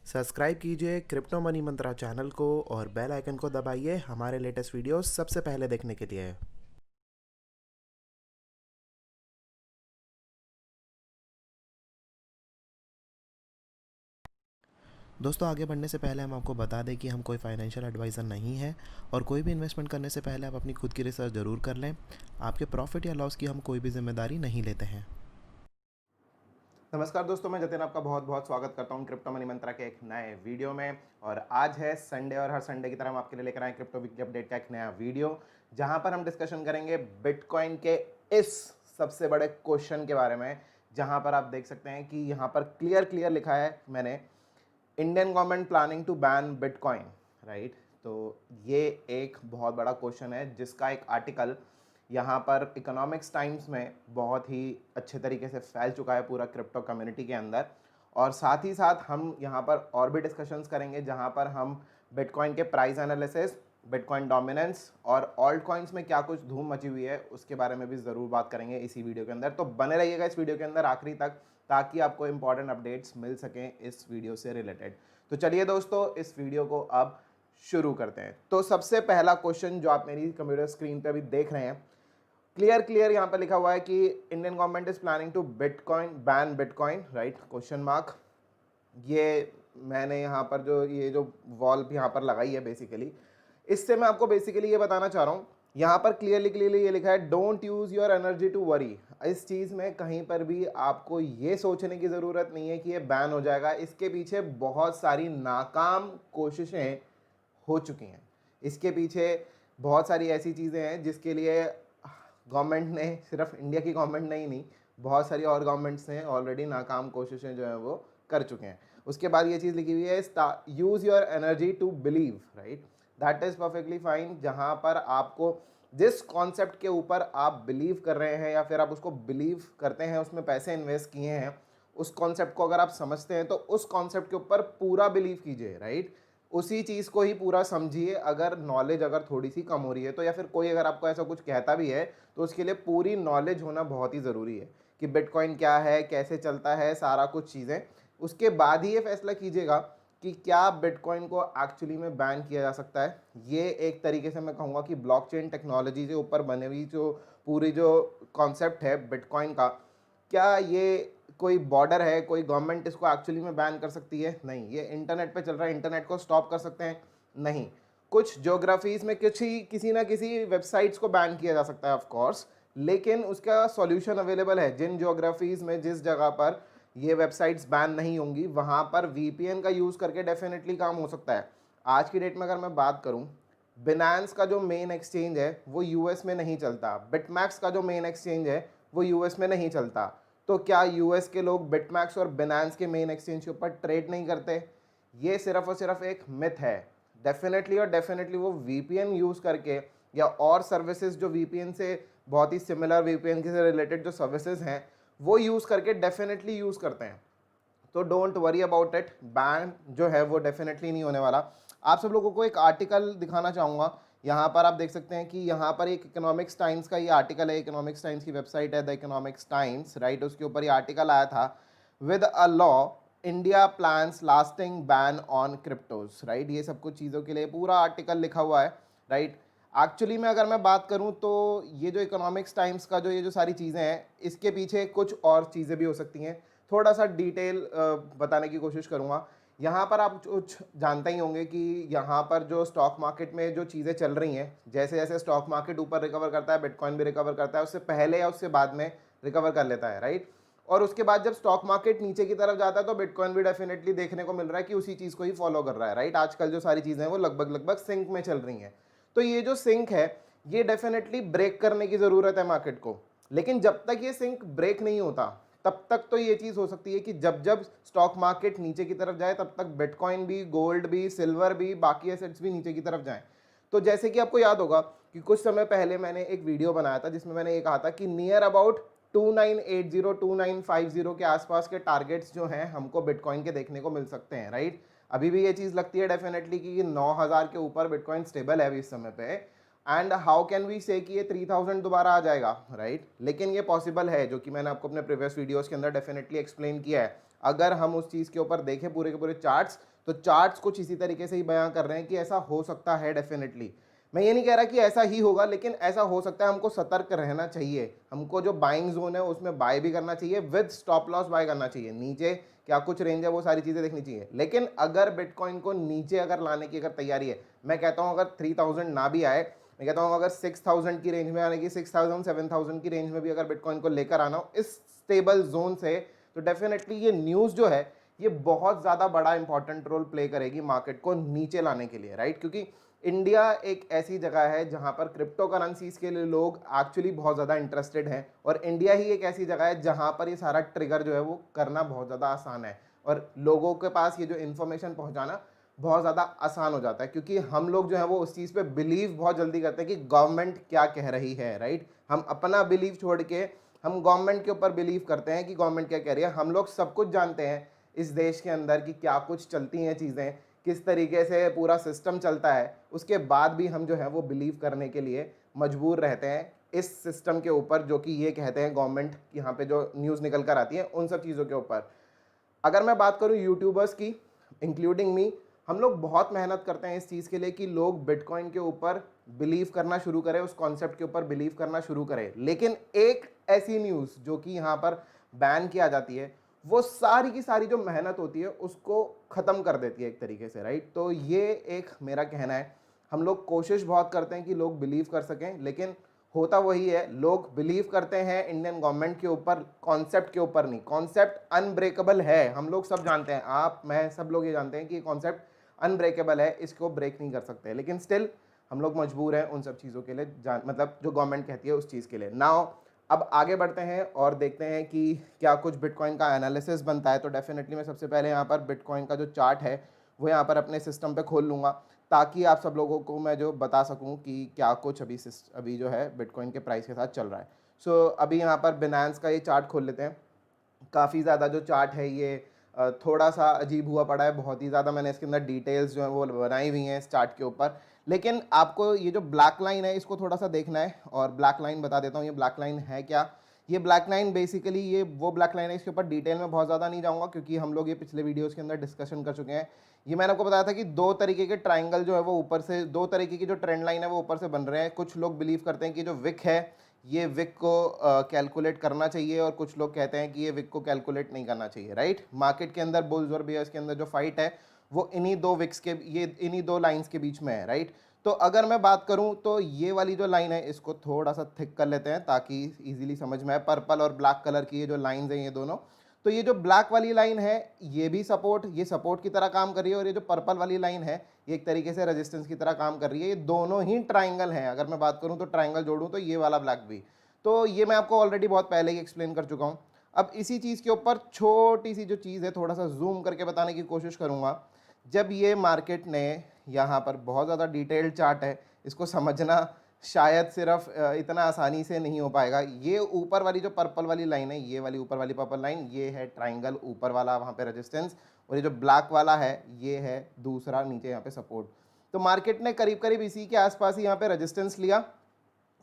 Subscribe कीजिए crypto money मंत्रा channel को और बेल आइकन को दबाइए हमारे लेटेस्ट वीडियोस सबसे पहले देखने के लिए। दोस्तों, आगे बढ़ने से पहले हम आपको बता दें कि हम कोई फाइनेंशियल एडवाइज़र नहीं है और कोई भी इन्वेस्टमेंट करने से पहले आप अपनी खुद की रिसर्च ज़रूर कर लें। आपके प्रॉफिट या लॉस की हम कोई भी जिम्मेदारी नहीं लेते हैं। नमस्कार दोस्तों, मैं जतिन आपका बहुत बहुत स्वागत करता हूं क्रिप्टो मनी मंत्रा के एक नए वीडियो में। और आज है संडे और हर संडे की तरह हम आपके लिए लेकर आए क्रिप्टो वीकली अपडेट का एक नया वीडियो, जहां पर हम डिस्कशन करेंगे बिटकॉइन के इस सबसे बड़े क्वेश्चन के बारे में, जहां पर आप देख सकते हैं कि यहां पर क्लियर लिखा है मैंने, Indian government planning to ban bitcoin, right. तो ये एक बहुत बड़ा क्वेश्चन है जिसका एक आर्टिकल यहाँ पर इकोनॉमिक्स टाइम्स में बहुत ही अच्छे तरीके से फैल चुका है पूरा क्रिप्टो कम्युनिटी के अंदर। और साथ ही साथ हम यहाँ पर और भी डिस्कशंस करेंगे, जहाँ पर हम बिटकॉइन के प्राइस एनालिसिस, बिटकॉइन डोमिनेंस और ऑल्ट कॉइन्स में क्या कुछ धूम मची हुई है उसके बारे में भी ज़रूर बात करेंगे इसी वीडियो के अंदर। तो बने रहिएगा इस वीडियो के अंदर आखिरी तक, ताकि आपको इंपॉर्टेंट अपडेट्स मिल सकें इस वीडियो से रिलेटेड। तो चलिए दोस्तों, इस वीडियो को अब शुरू करते हैं। तो सबसे पहला क्वेश्चन जो आप मेरी कंप्यूटर स्क्रीन पे अभी देख रहे हैं, क्लियर यहाँ पर लिखा हुआ है कि Indian government is planning to bitcoin ban bitcoin, right, question mark. ये मैंने यहाँ पर जो ये जो वॉल यहाँ पर लगाई है बेसिकली, इससे मैं आपको बेसिकली ये बताना चाह रहा हूँ, यहाँ पर क्लियरली ये लिखा है, don't use your energy to worry. इस चीज़ में कहीं पर भी आपको ये सोचने की ज़रूरत नहीं है कि ये बैन हो जाएगा। इसके पीछे बहुत सारी नाकाम कोशिशें हो चुकी हैं। इसके पीछे बहुत सारी ऐसी चीज़ें हैं जिसके लिए गवर्नमेंट ने, सिर्फ इंडिया की गवर्नमेंट नहीं, बहुत सारी और गवर्नमेंट्स ने ऑलरेडी नाकाम कोशिशें जो है वो कर चुके हैं। उसके बाद ये चीज़ लिखी हुई है, use your energy to believe, right, that is perfectly fine. जहाँ पर आपको जिस कॉन्सेप्ट के ऊपर आप बिलीव कर रहे हैं या फिर आप उसको बिलीव करते हैं, उसमें पैसे इन्वेस्ट किए हैं, उस कॉन्सेप्ट को अगर आप समझते हैं तो उस कॉन्सेप्ट के ऊपर पूरा बिलीव कीजिए, राइट। उसी चीज़ को ही पूरा समझिए। अगर नॉलेज अगर थोड़ी सी कम हो रही है तो, या फिर कोई अगर आपको ऐसा कुछ कहता भी है, तो उसके लिए पूरी नॉलेज होना बहुत ही ज़रूरी है कि बिटकॉइन क्या है, कैसे चलता है, सारा कुछ चीज़ें। उसके बाद ही ये फैसला कीजिएगा कि क्या बिटकॉइन को एक्चुअली में बैन किया जा सकता है। ये एक तरीके से मैं कहूँगा कि ब्लॉकचेन टेक्नोलॉजी के ऊपर बने हुई जो पूरी जो कॉन्सेप्ट है बिटकॉइन का, क्या ये कोई बॉर्डर है, कोई गवर्नमेंट इसको एक्चुअली में बैन कर सकती है? नहीं। ये इंटरनेट पे चल रहा है, इंटरनेट को स्टॉप कर सकते हैं? नहीं। कुछ ज्योग्राफीज़ में किसी ना किसी वेबसाइट्स को बैन किया जा सकता है ऑफ कोर्स, लेकिन उसका सॉल्यूशन अवेलेबल है। जिन ज्योग्राफीज़ में, जिस जगह पर ये वेबसाइट्स बैन नहीं होंगी, वहाँ पर वीपीएन का यूज़ करके डेफिनेटली काम हो सकता है। आज की डेट में अगर मैं बात करूँ, बिनांस का जो मेन एक्सचेंज है वो यूएस में नहीं चलता, बिटमैक्स का जो मेन एक्सचेंज है वो यूएस में नहीं चलता। तो क्या यूएस के लोग बिटमैक्स और बिनांस के मेन एक्सचेंज के ऊपर ट्रेड नहीं करते? ये सिर्फ और सिर्फ एक मिथ है। डेफिनेटली और डेफिनेटली वो वीपीएन यूज़ करके या और सर्विसेज जो वीपीएन से बहुत ही सिमिलर, वीपीएन से रिलेटेड जो सर्विसेज हैं वो यूज़ करके डेफिनेटली यूज़ करते हैं। तो don't worry about it, ban जो है वो डेफिनेटली नहीं होने वाला। आप सब लोगों को एक आर्टिकल दिखाना चाहूँगा। यहाँ पर आप देख सकते हैं कि यहाँ पर एक इकोनॉमिक्स टाइम्स का ये आर्टिकल है। इकोनॉमिक्स टाइम्स की वेबसाइट है द इकोनॉमिक्स टाइम्स, राइट। उसके ऊपर ये आर्टिकल आया था, with a law India plans lasting ban on cryptos, right. ये सब कुछ चीज़ों के लिए पूरा आर्टिकल लिखा हुआ है, राइट। एक्चुअली में अगर मैं बात करूं तो ये जो इकोनॉमिक्स टाइम्स का जो ये जो सारी चीज़ें हैं, इसके पीछे कुछ और चीज़ें भी हो सकती हैं। थोड़ा सा डिटेल बताने की कोशिश करूँगा। यहाँ पर आप कुछ जानते ही होंगे कि यहाँ पर जो स्टॉक मार्केट में जो चीज़ें चल रही हैं, जैसे जैसे स्टॉक मार्केट ऊपर रिकवर करता है, बिटकॉइन भी रिकवर करता है, उससे पहले या उससे बाद में रिकवर कर लेता है, राइट। और उसके बाद जब स्टॉक मार्केट नीचे की तरफ जाता है तो बिटकॉइन भी डेफिनेटली देखने को मिल रहा है कि उसी चीज़ को ही फॉलो कर रहा है, राइट। आजकल जो सारी चीज़ें हैं वो लगभग सिंक में चल रही हैं। तो ये जो सिंक है ये डेफिनेटली ब्रेक करने की ज़रूरत है मार्केट को। लेकिन जब तक ये सिंक ब्रेक नहीं होता तब तक तो ये चीज़ हो सकती है कि जब जब स्टॉक मार्केट नीचे की तरफ जाए तब तक बिटकॉइन भी, गोल्ड भी, सिल्वर भी, बाकी एसेट्स भी नीचे की तरफ जाएं। तो जैसे कि आपको याद होगा कि कुछ समय पहले मैंने एक वीडियो बनाया था जिसमें मैंने ये कहा था कि नियर अबाउट 2980 2950 के आसपास के टारगेट्स जो हैं हमको बिटकॉइन के देखने को मिल सकते हैं, राइट। अभी भी ये चीज़ लगती है डेफिनेटली कि 9000 के ऊपर बिटकॉइन स्टेबल है अभी इस समय पे। एंड हाउ कैन वी से कि ये 3000 दोबारा आ जाएगा, राइट। लेकिन ये पॉसिबल है, जो कि मैंने आपको अपने प्रीवियस वीडियोस के अंदर डेफिनेटली एक्सप्लेन किया है। अगर हम उस चीज़ के ऊपर देखें पूरे के पूरे चार्ट्स, तो चार्ट्स कुछ इसी तरीके से ही बयां कर रहे हैं कि ऐसा हो सकता है डेफिनेटली। मैं ये नहीं कह रहा कि ऐसा ही होगा, लेकिन ऐसा हो सकता है। हमको सतर्क रहना चाहिए, हमको जो बाइंग जोन है उसमें बाय भी करना चाहिए, विद स्टॉप लॉस बाय करना चाहिए। नीचे क्या कुछ रेंज है वो सारी चीज़ें देखनी चाहिए। लेकिन अगर बिटकॉइन को नीचे अगर लाने की अगर तैयारी है, मैं कहता हूँ अगर 3000 ना भी आए, मैं कहता हूँ अगर 6000 की रेंज में आने की, 6000 7000 की रेंज में भी अगर बिटकॉइन को लेकर आना हो इस स्टेबल जोन से, तो डेफिनेटली ये न्यूज़ जो है ये बहुत ज़्यादा बड़ा इंपॉर्टेंट रोल प्ले करेगी मार्केट को नीचे लाने के लिए, राइट। क्योंकि इंडिया एक ऐसी जगह है जहां पर क्रिप्टो करेंसीज के लिए लोग एक्चुअली बहुत ज़्यादा इंटरेस्टेड हैं, और इंडिया ही एक ऐसी जगह है जहां पर ये सारा ट्रिगर जो है वो करना बहुत ज़्यादा आसान है, और लोगों के पास ये जो इन्फॉर्मेशन पहुंचाना बहुत ज़्यादा आसान हो जाता है। क्योंकि हम लोग जो है वो उस चीज़ पे बिलीव बहुत जल्दी करते हैं कि गवर्नमेंट क्या कह रही है, राइट। हम अपना बिलीव छोड़ के हम गवर्नमेंट के ऊपर बिलीव करते हैं कि गवर्नमेंट क्या कह रही है। हम लोग सब कुछ जानते हैं इस देश के अंदर कि क्या कुछ चलती हैं चीज़ें, किस तरीके से पूरा सिस्टम चलता है, उसके बाद भी हम जो है वो बिलीव करने के लिए मजबूर रहते हैं इस सिस्टम के ऊपर, जो कि ये कहते हैं गवर्नमेंट, यहाँ पे जो न्यूज़ निकल कर आती है उन सब चीज़ों के ऊपर। अगर मैं बात करूँ यूट्यूबर्स की, इंक्लूडिंग मी, हम लोग बहुत मेहनत करते हैं इस चीज़ के लिए कि लोग बिटकॉइन के ऊपर बिलीव करना शुरू करें, उस कॉन्सेप्ट के ऊपर बिलीव करना शुरू करें। लेकिन एक ऐसी न्यूज़ जो कि यहाँ पर बैन किया जाती है, वो सारी की सारी जो मेहनत होती है उसको ख़त्म कर देती है एक तरीके से, राइट। तो ये एक मेरा कहना है। हम लोग कोशिश बहुत करते हैं कि लोग बिलीव कर सकें, लेकिन होता वही है, लोग बिलीव करते हैं इंडियन गवर्नमेंट के ऊपर, कॉन्सेप्ट के ऊपर नहीं। कॉन्सेप्ट अनब्रेकेबल है, हम लोग सब जानते हैं, आप मैं सब लोग ये जानते हैं कि कॉन्सेप्ट अनब्रेकेबल है, इसको ब्रेक नहीं कर सकते। लेकिन स्टिल हम लोग मजबूर हैं उन सब चीज़ों के लिए, मतलब जो गवर्नमेंट कहती है उस चीज़ के लिए। नाउ अब आगे बढ़ते हैं और देखते हैं कि क्या कुछ बिटकॉइन का एनालिसिस बनता है। तो डेफिनेटली मैं सबसे पहले यहाँ पर बिटकॉइन का जो चार्ट है वो यहाँ पर अपने सिस्टम पे खोल लूँगा, ताकि आप सब लोगों को मैं जो बता सकूं कि क्या कुछ अभी जो है बिटकॉइन के प्राइस के साथ चल रहा है। सो अभी यहाँ पर बिनांस का ये चार्ट खोल लेते हैं। काफ़ी ज़्यादा जो चार्ट है ये थोड़ा सा अजीब हुआ पड़ा है, बहुत ही ज़्यादा मैंने इसके अंदर डिटेल्स जो है वो बनाई हुई हैं इस चार्ट के ऊपर। लेकिन आपको ये जो ब्लैक लाइन है इसको थोड़ा सा देखना है, और ब्लैक लाइन बता देता हूँ ये ब्लैक लाइन है क्या। ये ब्लैक लाइन बेसिकली ये वो ब्लैक लाइन है, इसके ऊपर डिटेल में बहुत ज़्यादा नहीं जाऊँगा क्योंकि हम लोग ये पिछले वीडियोज़ के अंदर डिस्कशन कर चुके हैं। ये मैंने आपको बताया था कि दो तरीके के ट्राइंगल जो है वो ऊपर से, दो तरीके की जो ट्रेंड लाइन है वो ऊपर से बन रहे हैं। कुछ लोग बिलीव करते हैं कि जो विक है ये विक को कैलकुलेट करना चाहिए, और कुछ लोग कहते हैं कि ये विक को कैलकुलेट नहीं करना चाहिए, राइट। मार्केट के अंदर बुल्स और बियर्स के अंदर जो फाइट है वो इन्हीं दो विक्स के, ये इन्हीं दो लाइंस के बीच में है, राइट। तो अगर मैं बात करूं तो ये वाली जो लाइन है इसको थोड़ा सा थिक कर लेते हैं ताकि इजीली समझ में आए। पर्पल और ब्लैक कलर की ये जो लाइंस हैं ये दोनों, तो ये जो ब्लैक वाली लाइन है ये भी सपोर्ट, ये सपोर्ट की तरह काम कर रही है, और ये जो पर्पल वाली लाइन है ये एक तरीके से रेजिस्टेंस की तरह काम कर रही है। ये दोनों ही ट्राइंगल हैं, अगर मैं बात करूं तो ट्राइंगल जोड़ूं तो ये वाला ब्लैक भी, तो ये मैं आपको ऑलरेडी बहुत पहले ही एक्सप्लेन कर चुका हूं। अब इसी चीज़ के ऊपर छोटी सी जो चीज़ है थोड़ा सा जूम करके बताने की कोशिश करूंगा। जब ये मार्केट ने यहाँ पर बहुत ज़्यादा डिटेल्ड चार्ट है, इसको समझना शायद सिर्फ इतना आसानी से नहीं हो पाएगा। ये ऊपर वाली जो पर्पल वाली लाइन है, ये वाली ऊपर वाली पर्पल लाइन, ये है ट्राइंगल ऊपर वाला, वहाँ पे रेजिस्टेंस, और ये जो ब्लैक वाला है ये है दूसरा नीचे यहाँ पे सपोर्ट। तो मार्केट ने करीब करीब इसी के आसपास ही यहाँ पे रेजिस्टेंस लिया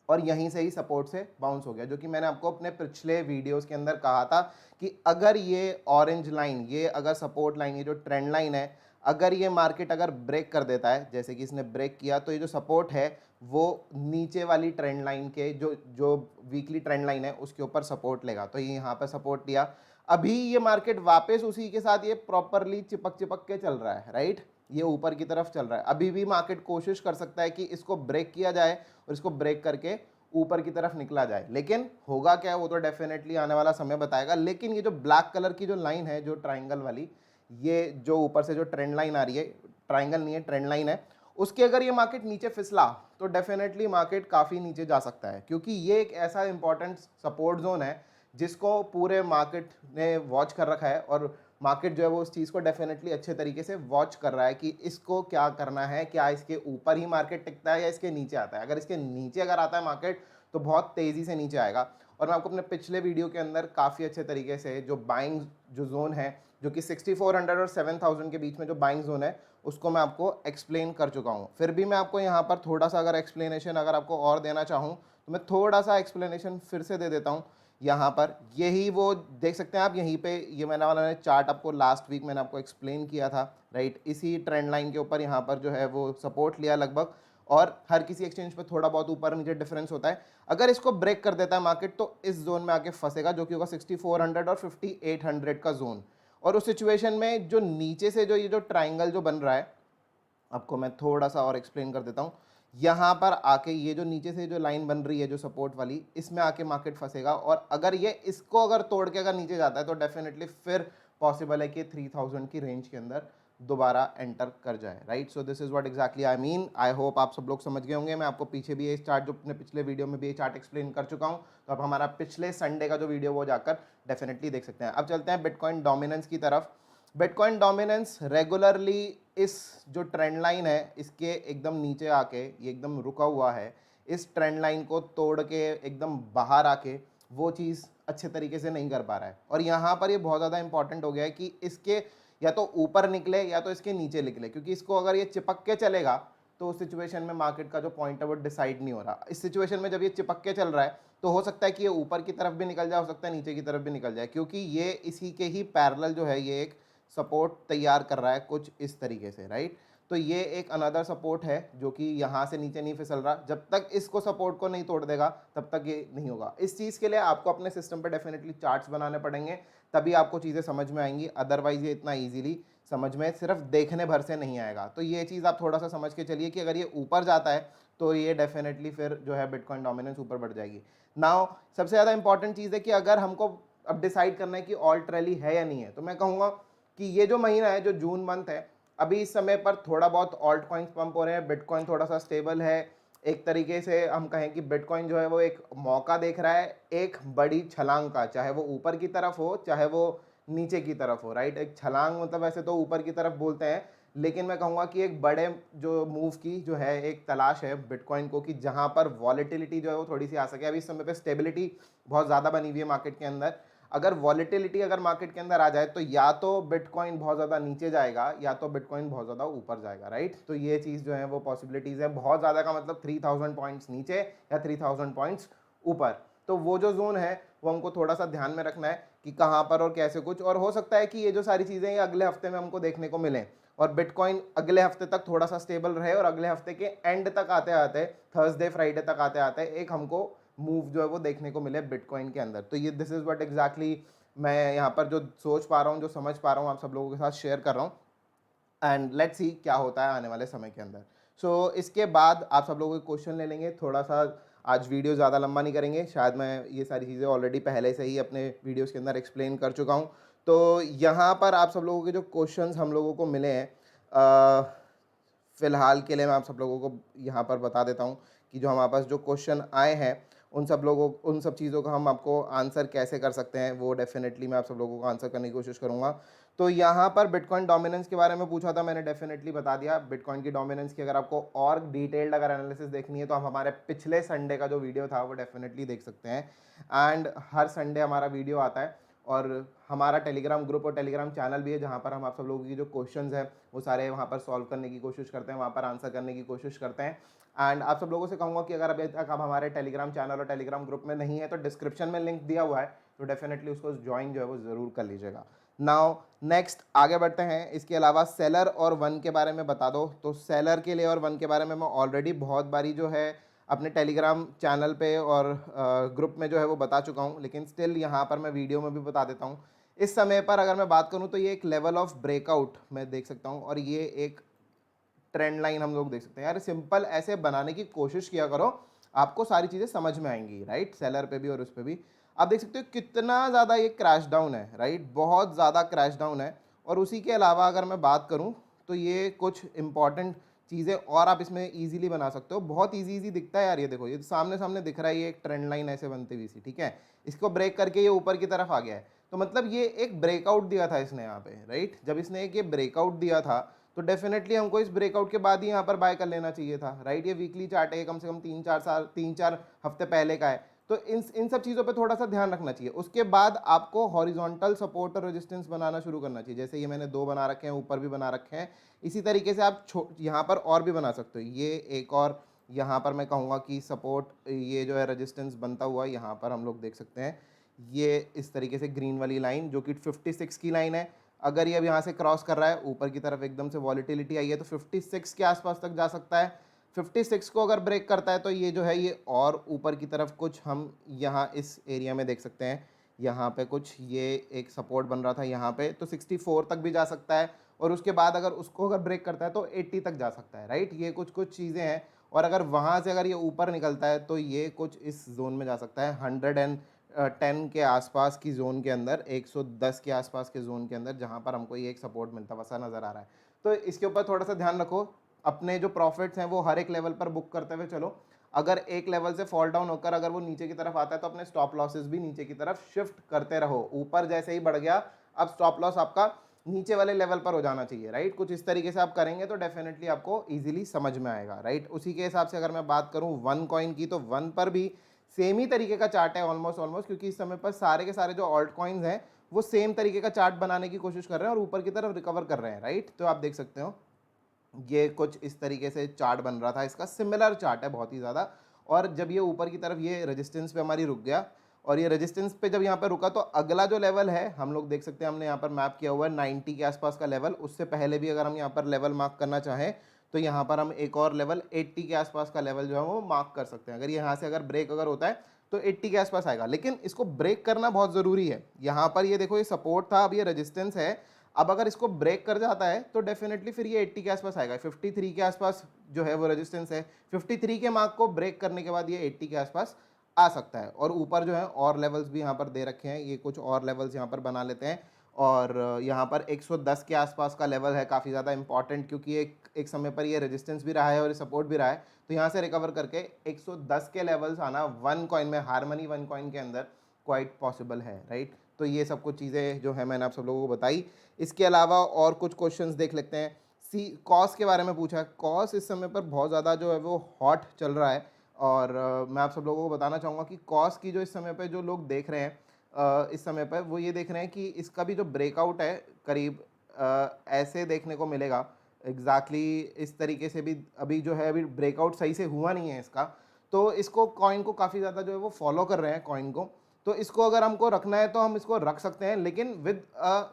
और यहीं से ही सपोर्ट से बाउंस हो गया, जो कि मैंने आपको अपने पिछले वीडियोस के अंदर कहा था कि अगर ये ऑरेंज लाइन, ये अगर सपोर्ट लाइन, ये जो ट्रेंड लाइन है, अगर ये मार्केट अगर ब्रेक कर देता है जैसे कि इसने ब्रेक किया, तो ये जो सपोर्ट है वो नीचे वाली ट्रेंड लाइन के जो जो वीकली ट्रेंड लाइन है उसके ऊपर सपोर्ट लेगा। तो ये यहाँ पर सपोर्ट दिया। अभी ये मार्केट वापस उसी के साथ ये प्रॉपरली चिपक चिपक के चल रहा है, राइट। ये ऊपर की तरफ चल रहा है। अभी भी मार्केट कोशिश कर सकता है कि इसको ब्रेक किया जाए और इसको ब्रेक करके ऊपर की तरफ निकला जाए, लेकिन होगा क्या वो तो डेफिनेटली आने वाला समय बताएगा। लेकिन ये जो ब्लैक कलर की जो लाइन है, जो ट्राइंगल वाली, ये जो ऊपर से जो ट्रेंड लाइन आ रही है, ट्राइंगल नहीं है ट्रेंड लाइन है, उसके अगर ये मार्केट नीचे फिसला तो डेफिनेटली मार्केट काफ़ी नीचे जा सकता है, क्योंकि ये एक ऐसा इंपॉर्टेंट सपोर्ट जोन है जिसको पूरे मार्केट ने वॉच कर रखा है, और मार्केट जो है वो उस चीज़ को डेफिनेटली अच्छे तरीके से वॉच कर रहा है कि इसको क्या करना है, क्या इसके ऊपर ही मार्केट टिकता है या इसके नीचे आता है। अगर इसके नीचे अगर आता है मार्केट तो बहुत तेज़ी से नीचे आएगा। और मैं आपको अपने पिछले वीडियो के अंदर काफ़ी अच्छे तरीके से जो बाइंग जो जोन है, जो कि 6400 और 7000 के बीच में जो बाइंग जोन है, उसको मैं आपको एक्सप्लेन कर चुका हूँ। फिर भी मैं आपको यहाँ पर थोड़ा सा अगर एक्सप्लेनेशन अगर आपको और देना चाहूँ तो मैं थोड़ा सा एक्सप्लेनेशन फिर से दे देता हूँ यहाँ पर यही वो देख सकते हैं आप, यहीं पे ये मैंने चार्ट आपको लास्ट वीक मैंने आपको एक्सप्लेन किया था, राइट। इसी ट्रेंड लाइन के ऊपर यहाँ पर जो है वो सपोर्ट लिया लगभग, और हर किसी एक्सचेंज पे थोड़ा बहुत ऊपर नीचे डिफरेंस होता है। अगर इसको ब्रेक कर देता है मार्केट तो इस जोन में आके फंसेगा, जो कि होगा 6400 और 5800 का जोन। और उस सिचुएशन में जो नीचे से जो ये जो ट्राइंगल जो बन रहा है, आपको मैं थोड़ा सा और एक्सप्लेन कर देता हूँ। यहाँ पर आके ये जो नीचे से जो लाइन बन रही है जो सपोर्ट वाली, इसमें आके मार्केट फंसेगा, और अगर ये इसको अगर तोड़ के अगर नीचे जाता है तो डेफिनेटली फिर पॉसिबल है कि 3000 की रेंज के अंदर दोबारा एंटर कर जाए, right. So this is what exactly I mean. I hope आप सब लोग समझ गए होंगे। मैं आपको पीछे भी ये चार्ट जो अपने पिछले वीडियो में भी ये चार्ट एक्सप्लेन कर चुका हूँ, तो आप हमारा पिछले संडे का जो वीडियो वो जाकर डेफिनेटली देख सकते हैं। अब चलते हैं बिटकॉइन डोमिनेंस की तरफ। बिटकॉइन डोमिनेंस रेगुलरली इस जो ट्रेंड लाइन है इसके एकदम नीचे आके ये एकदम रुका हुआ है, इस ट्रेंड लाइन को तोड़ के एकदम बाहर आके वो चीज़ अच्छे तरीके से नहीं कर पा रहा है। और यहाँ पर ये बहुत ज़्यादा इंपॉर्टेंट हो गया है कि इसके या तो ऊपर निकले या तो इसके नीचे निकले, क्योंकि इसको अगर ये चिपक के चलेगा तो उस सिचुएशन में मार्केट का जो पॉइंट है वो डिसाइड नहीं हो रहा। इस सिचुएशन में जब ये चिपक के चल रहा है तो हो सकता है कि ये ऊपर की तरफ भी निकल जाए, हो सकता है नीचे की तरफ भी निकल जाए, क्योंकि ये इसी के ही पैरेलल जो है ये एक सपोर्ट तैयार कर रहा है कुछ इस तरीके से, राइट। तो ये एक अनदर सपोर्ट है जो कि यहाँ से नीचे नहीं फिसल रहा। जब तक इसको सपोर्ट को नहीं तोड़ देगा तब तक ये नहीं होगा। इस चीज़ के लिए आपको अपने सिस्टम पे डेफिनेटली चार्ट्स बनाने पड़ेंगे, तभी आपको चीज़ें समझ में आएंगी। अदरवाइज ये इतना ईजिली समझ में सिर्फ देखने भर से नहीं आएगा। तो ये चीज़ आप थोड़ा सा समझ के चलिए कि अगर ये ऊपर जाता है तो ये डेफिनेटली फिर जो है बिटकॉइन डोमिनेंस ऊपर बढ़ जाएगी। नाउ सबसे ज़्यादा इंपॉर्टेंट चीज़ है कि अगर हमको अब डिसाइड करना है कि ऑल्ट रैली है या नहीं है, तो मैं कहूँगा कि ये जो महीना है जो जून मंथ है, अभी इस समय पर थोड़ा बहुत ऑल्ट कॉइन्स पंप हो रहे हैं, बिटकॉइन थोड़ा सा स्टेबल है। एक तरीके से हम कहें कि बिटकॉइन जो है वो एक मौका देख रहा है एक बड़ी छलांग का, चाहे वो ऊपर की तरफ हो चाहे वो नीचे की तरफ हो, राइट। एक छलांग मतलब वैसे तो ऊपर की तरफ बोलते हैं, लेकिन मैं कहूँगा कि एक बड़े जो मूव की जो है एक तलाश है बिटकॉइन को, कि जहाँ पर वॉलेटिलिटी जो है वो थोड़ी सी आ सके। अभी इस समय पे स्टेबिलिटी बहुत ज़्यादा बनी हुई है मार्केट के अंदर। अगर वॉलेटिलिटी अगर मार्केट के अंदर आ जाए तो या तो बिटकॉइन बहुत ज़्यादा नीचे जाएगा या तो बिटकॉइन बहुत ज़्यादा ऊपर जाएगा, राइट। तो ये चीज़ जो है वो पॉसिबिलिटीज़ है। बहुत ज़्यादा का मतलब 3000 पॉइंट्स नीचे या 3000 पॉइंट्स ऊपर। तो वो जो जोन है वो हमको थोड़ा सा ध्यान में रखना है कि कहाँ पर और कैसे कुछ। और हो सकता है कि ये जो सारी चीज़ें ये अगले हफ्ते में हमको देखने को मिलें और बिटकॉइन अगले हफ्ते तक थोड़ा सा स्टेबल रहे, और अगले हफ्ते के एंड तक आते आते थर्सडे फ्राइडे तक आते आते एक हमको मूव जो है वो देखने को मिले बिटकॉइन के अंदर। तो ये दिस इज़ व्हाट एग्जैक्टली मैं यहाँ पर जो सोच पा रहा हूँ, जो समझ पा रहा हूँ, आप सब लोगों के साथ शेयर कर रहा हूँ। एंड लेट्स सी क्या होता है आने वाले समय के अंदर। सो इसके बाद आप सब लोगों के क्वेश्चन ले लेंगे। थोड़ा सा आज वीडियो ज़्यादा लंबा नहीं करेंगे, शायद मैं ये सारी चीज़ें ऑलरेडी पहले से ही अपने वीडियोज़ के अंदर एक्सप्लेन कर चुका हूँ। तो यहाँ पर आप सब लोगों के जो क्वेश्चंस हम लोगों को मिले हैं, फ़िलहाल के लिए मैं आप सब लोगों को यहाँ पर बता देता हूँ कि जो हमारे पास जो क्वेश्चन आए हैं उन सब चीज़ों का हम आपको आंसर कैसे कर सकते हैं वो डेफिनेटली मैं आप सब लोगों को आंसर करने की कोशिश करूँगा। तो यहाँ पर बिटकॉइन डोमिनेंस के बारे में पूछा था, मैंने डेफिनेटली बता दिया। बिटकॉइन की डोमिनेंस की अगर आपको और डिटेल्ड अगर एनालिसिस देखनी है तो आप हमारे पिछले संडे का जो वीडियो था वो डेफिनेटली देख सकते हैं। एंड हर संडे हमारा वीडियो आता है, और हमारा टेलीग्राम ग्रुप और टेलीग्राम चैनल भी है जहाँ पर हम आप सब लोगों की जो क्वेश्चंस हैं वो सारे वहाँ पर सॉल्व करने की कोशिश करते हैं, वहाँ पर आंसर करने की कोशिश करते हैं। एंड आप सब लोगों से कहूँगा कि अगर अभी तक आप हमारे टेलीग्राम चैनल और टेलीग्राम ग्रुप में नहीं है तो डिस्क्रिप्शन में लिंक दिया हुआ है, तो डेफिनेटली उसको ज्वाइन जो है वो ज़रूर कर लीजिएगा। नाउ नेक्स्ट आगे बढ़ते हैं। इसके अलावा सेलर और वन के बारे में बता दो। तो सेलर के लिए और वन के बारे में मैं ऑलरेडी बहुत बारी जो है अपने टेलीग्राम चैनल पे और ग्रुप में जो है वो बता चुका हूँ, लेकिन स्टिल यहाँ पर मैं वीडियो में भी बता देता हूँ। इस समय पर अगर मैं बात करूँ तो ये एक लेवल ऑफ ब्रेकआउट मैं देख सकता हूँ, और ये एक ट्रेंड लाइन हम लोग देख सकते हैं। यार सिंपल ऐसे बनाने की कोशिश किया करो, आपको सारी चीज़ें समझ में आएंगी, राइट। सेलर पे भी और उस पर भी आप देख सकते हो कितना ज़्यादा ये क्रैश डाउन है, राइट, बहुत ज़्यादा क्रैश डाउन है। और उसी के अलावा अगर मैं बात करूँ तो ये कुछ इंपॉर्टेंट चीज़ें और आप इसमें ईजिली बना सकते हो। बहुत ईजी दिखता है यार, ये देखो ये सामने सामने दिख रहा है, ये एक ट्रेंड लाइन ऐसे बनती हुई सी, ठीक है। इसको ब्रेक करके ये ऊपर की तरफ आ गया है, तो मतलब ये एक ब्रेकआउट दिया था इसने यहाँ पे, राइट। जब इसने एक ये ब्रेकआउट दिया था तो डेफिनेटली हमको इस ब्रेकआउट के बाद ही यहाँ पर बाय कर लेना चाहिए था, राइट। ये वीकली चार्ट है, कम से कम 3-4 हफ्ते पहले का है, तो इन सब चीज़ों पे थोड़ा सा ध्यान रखना चाहिए। उसके बाद आपको हॉरिजॉन्टल सपोर्ट और रेजिस्टेंस बनाना शुरू करना चाहिए। जैसे ये मैंने 2 बना रखे हैं, ऊपर भी बना रखे हैं, इसी तरीके से आप यहाँ पर और भी बना सकते हो। ये एक और यहाँ पर मैं कहूँगा कि सपोर्ट, ये जो है रेजिस्टेंस बनता हुआ यहाँ पर हम लोग देख सकते हैं। ये इस तरीके से ग्रीन वाली लाइन जो कि 56 की लाइन है, अगर ये अब यहाँ से क्रॉस कर रहा है ऊपर की तरफ, एकदम से वॉलिटिलिटी आई है तो 56 के आसपास तक जा सकता है। 56 को अगर ब्रेक करता है तो ये जो है ये और ऊपर की तरफ कुछ हम यहाँ इस एरिया में देख सकते हैं, यहाँ पे कुछ ये एक सपोर्ट बन रहा था यहाँ पे, तो 64 तक भी जा सकता है। और उसके बाद अगर उसको अगर ब्रेक करता है तो 80 तक जा सकता है, राइट। ये कुछ कुछ चीज़ें हैं। और अगर वहाँ से अगर ये ऊपर निकलता है तो ये कुछ इस जोन में जा सकता है, 110 के आसपास की जोन के अंदर, 110 के आसपास के जोन के अंदर, जहाँ पर हमको ये एक सपोर्ट मिलता हुआ सा नज़र आ रहा है। तो इसके ऊपर थोड़ा सा ध्यान रखो, अपने जो प्रॉफिट्स हैं वो हर एक लेवल पर बुक करते हुए चलो। अगर एक लेवल से फॉल डाउन होकर अगर वो नीचे की तरफ आता है तो अपने स्टॉप लॉसेस भी नीचे की तरफ शिफ्ट करते रहो। ऊपर जैसे ही बढ़ गया, अब स्टॉप लॉस आपका नीचे वाले लेवल पर हो जाना चाहिए, राइट। कुछ इस तरीके से आप करेंगे तो डेफिनेटली आपको इजीली समझ में आएगा, राइट। उसी के हिसाब से अगर मैं बात करूं वन कॉइन की, तो वन पर भी सेम ही तरीके का चार्ट है ऑलमोस्ट, क्योंकि इस समय पर सारे के सारे जो ऑल्ट कॉइन्स हैं वो सेम तरीके का चार्ट बनाने की कोशिश कर रहे हैं और ऊपर की तरफ रिकवर कर रहे हैं, राइट। तो आप देख सकते हो ये कुछ इस तरीके से चार्ट बन रहा था, इसका सिमिलर चार्ट है बहुत ही ज़्यादा। और जब ये ऊपर की तरफ ये रेजिस्टेंस पे हमारी रुक गया, और ये रेजिस्टेंस पे जब यहाँ पर रुका तो अगला जो लेवल है हम लोग देख सकते हैं, हमने यहाँ पर मैप किया हुआ है 90 के आसपास का लेवल। उससे पहले भी अगर हम यहाँ पर लेवल मार्क करना चाहें तो यहाँ पर हम एक और लेवल 80 के आसपास का लेवल जो है वो मार्क कर सकते हैं। अगर यहाँ से अगर ब्रेक अगर होता है तो 80 के आसपास आएगा, लेकिन इसको ब्रेक करना बहुत ज़रूरी है। यहाँ पर ये देखो ये सपोर्ट था, अब ये रेजिस्टेंस है। अब अगर इसको ब्रेक कर जाता है तो डेफिनेटली फिर ये 80 के आसपास आएगा। 53 के आसपास जो है वो रेजिस्टेंस है, 53 के मार्क को ब्रेक करने के बाद ये 80 के आसपास आ सकता है। और ऊपर जो है और लेवल्स भी यहाँ पर दे रखे हैं, ये कुछ और लेवल्स यहाँ पर बना लेते हैं। और यहाँ पर 110 के आसपास का लेवल है काफ़ी ज़्यादा इंपॉर्टेंट, क्योंकि एक समय पर ये रेजिस्टेंस भी रहा है और सपोर्ट भी रहा है। तो यहाँ से रिकवर करके 110 के लेवल्स आना वन कॉइन में, हारमनी वन कॉइन के अंदर क्वाइट पॉसिबल है, राइट। तो ये सब कुछ चीज़ें जो है मैंने आप सब लोगों को बताई। इसके अलावा और कुछ क्वेश्चंस देख लेते हैं। कॉस के बारे में पूछा है। कॉस इस समय पर बहुत ज़्यादा जो है वो हॉट चल रहा है। और मैं आप सब लोगों को बताना चाहूँगा कि कॉस की जो इस समय पे जो लोग देख रहे हैं इस समय पर, वो ये देख रहे हैं कि इसका भी जो ब्रेकआउट है करीब ऐसे देखने को मिलेगा। एग्जैक्टली इस तरीके से भी अभी जो है अभी ब्रेकआउट सही से हुआ नहीं है इसका। तो इसको कॉइन को काफ़ी ज़्यादा जो है वो फॉलो कर रहे हैं कॉइन को। तो इसको अगर हमको रखना है तो हम इसको रख सकते हैं, लेकिन with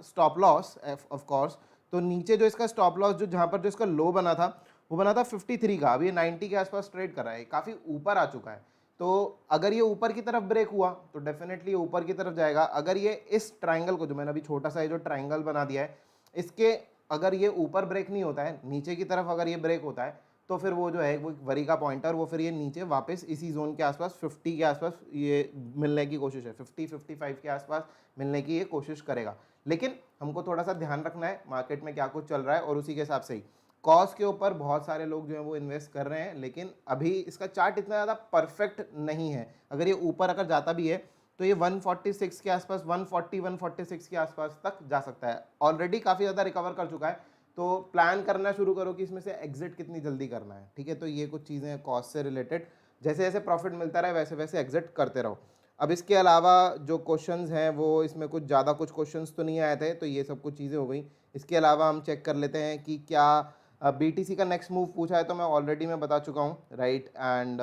stop loss of course. तो नीचे जो इसका स्टॉप लॉस जो जहाँ पर जो इसका लो बना था वो बना था 53 का, अभी 90 के आसपास ट्रेड कर रहा है, काफ़ी ऊपर आ चुका है। तो अगर ये ऊपर की तरफ ब्रेक हुआ तो डेफिनेटली ऊपर की तरफ जाएगा। अगर ये इस ट्राइंगल को, जो मैंने अभी छोटा सा ये जो ट्राइंगल बना दिया है, इसके अगर ये ऊपर ब्रेक नहीं होता है, नीचे की तरफ अगर ये ब्रेक होता है तो फिर वो जो है वो वरी का पॉइंटर, वो फिर ये नीचे वापस इसी जोन के आसपास 50 के आसपास ये मिलने की कोशिश है, 50-55 के आसपास मिलने की ये कोशिश करेगा। लेकिन हमको थोड़ा सा ध्यान रखना है मार्केट में क्या कुछ चल रहा है, और उसी के हिसाब से ही कॉस के ऊपर बहुत सारे लोग जो है वो इन्वेस्ट कर रहे हैं। लेकिन अभी इसका चार्ट इतना ज़्यादा परफेक्ट नहीं है। अगर ये ऊपर अगर जाता भी है तो ये 146 के आसपास, 146 के आसपास तक जा सकता है। ऑलरेडी काफ़ी ज़्यादा रिकवर कर चुका है। तो प्लान करना शुरू करो कि इसमें से एग्जिट कितनी जल्दी करना है, ठीक है। तो ये कुछ चीज़ें हैं कॉस्ट से रिलेटेड, जैसे जैसे प्रॉफिट मिलता रहे वैसे वैसे एग्जिट करते रहो। अब इसके अलावा जो क्वेश्चंस हैं वो इसमें कुछ ज़्यादा कुछ क्वेश्चंस तो नहीं आए थे, तो ये सब कुछ चीज़ें हो गई। इसके अलावा हम चेक कर लेते हैं कि क्या BTC का नेक्स्ट मूव पूछा है, तो मैं ऑलरेडी मैं बता चुका हूँ, राइट। एंड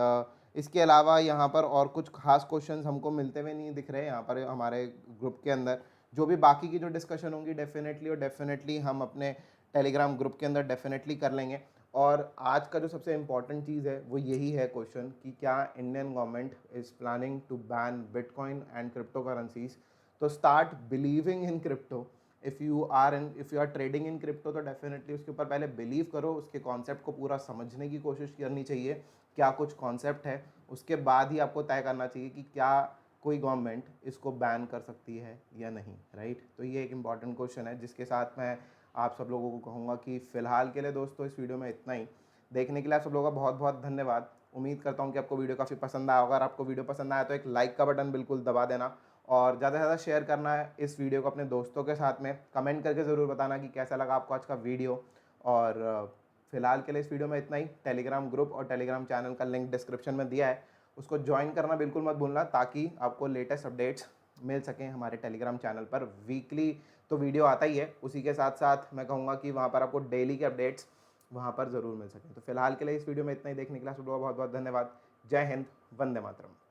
इसके अलावा यहाँ पर और कुछ खास क्वेश्चंस हमको मिलते हुए नहीं दिख रहे यहाँ पर हमारे ग्रुप के अंदर। जो भी बाकी की जो डिस्कशन होंगी डेफिनेटली हम अपने टेलीग्राम ग्रुप के अंदर डेफिनेटली कर लेंगे। और आज का जो सबसे इम्पॉर्टेंट चीज़ है वो यही है क्वेश्चन कि क्या Indian government is planning to ban bitcoin and crypto currencies. तो start believing in crypto. If you are trading in crypto तो डेफिनेटली उसके ऊपर पहले बिलीव करो, उसके कॉन्सेप्ट को पूरा समझने की कोशिश करनी चाहिए, क्या कुछ कॉन्सेप्ट है। उसके बाद ही आपको तय करना चाहिए कि क्या कोई गवर्नमेंट इसको बैन कर सकती है या नहीं, राइट। तो ये एक इम्पॉर्टेंट क्वेश्चन है जिसके साथ मैं आप सब लोगों को कहूँगा कि फ़िलहाल के लिए दोस्तों इस वीडियो में इतना ही। देखने के लिए आप सब लोगों का बहुत बहुत धन्यवाद। उम्मीद करता हूँ कि आपको वीडियो काफ़ी पसंद आया होगा। अगर आपको वीडियो पसंद आया तो एक लाइक का बटन बिल्कुल दबा देना, और ज़्यादा से ज़्यादा शेयर करना है इस वीडियो को अपने दोस्तों के साथ में। कमेंट करके ज़रूर बताना कि कैसा लगा आपको आज का वीडियो। और फिलहाल के लिए इस वीडियो में इतना ही। टेलीग्राम ग्रुप और टेलीग्राम चैनल का लिंक डिस्क्रिप्शन में दिया है, उसको ज्वाइन करना बिल्कुल मत भूलना, ताकि आपको लेटेस्ट अपडेट्स मिल सकें हमारे टेलीग्राम चैनल पर। वीकली तो वीडियो आता ही है, उसी के साथ साथ मैं कहूँगा कि वहाँ पर आपको डेली के अपडेट्स वहाँ पर ज़रूर मिल सकें। तो फिलहाल के लिए इस वीडियो में इतना ही। देखने के लिए आप लोगों का बहुत बहुत धन्यवाद। जय हिंद, वंदे मातरम।